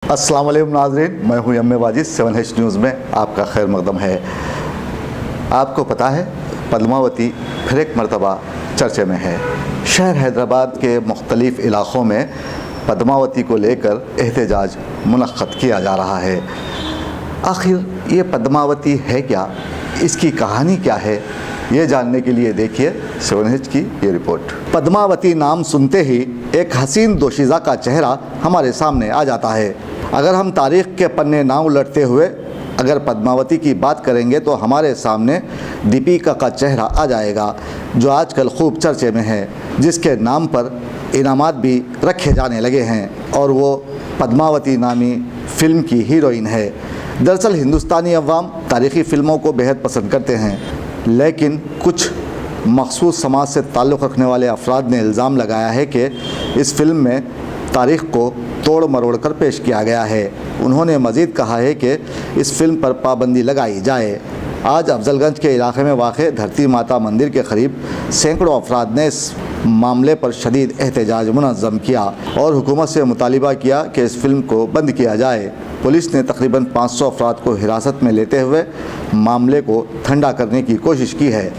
अस्सलाम वालेकुम नाज़रीन, मैं हूं M A Wajid. 7H news में आपका खैर मकदम है। आपको पता है पद्मावती फिर एक मरतबा चर्चे में है। शहर हैदराबाद के मुख्तलिफ़ इलाक़ों में पद्मावती को लेकर एहतजाज मुनक़्क़द किया जा रहा है। आखिर ये पद्मावती है क्या, इसकी कहानी क्या है, ये जानने के लिए देखिए 7H की ये रिपोर्ट। पद्मावती नाम सुनते ही एक हसीन दोशीज़ा का चेहरा हमारे सामने आ जाता है। अगर हम तारीख़ के पन्ने ना उलटते हुए अगर पद्मावती की बात करेंगे तो हमारे सामने दीपिका का चेहरा आ जाएगा, जो आजकल खूब चर्चे में है, जिसके नाम पर इनामात भी रखे जाने लगे हैं और वो पद्मावती नामी फ़िल्म की हीरोइन है। दरअसल हिंदुस्तानी अवाम तारीख़ी फ़िल्मों को बेहद पसंद करते हैं, लेकिन कुछ मखसूस समाज से ताल्लुक़ रखने वाले अफराद ने इल्ज़ाम लगाया है कि इस फ़िल्म में तारीख़ को तोड़ मरोड़ कर पेश किया गया है। उन्होंने मज़ीद कहा है कि इस फ़िल्म पर पाबंदी लगाई जाए। आज अफजलगंज के इलाके में वाक़े धरती माता मंदिर के करीब सैकड़ों अफराद ने इस मामले पर शदीद एहतजाज मुनज़्ज़म किया और हुकूमत से मुतालिबा किया कि इस फ़िल्म को बंद किया जाए। पुलिस ने तकरीबन 500 अफराद को हिरासत में लेते हुए मामले को ठंडा करने की कोशिश की है।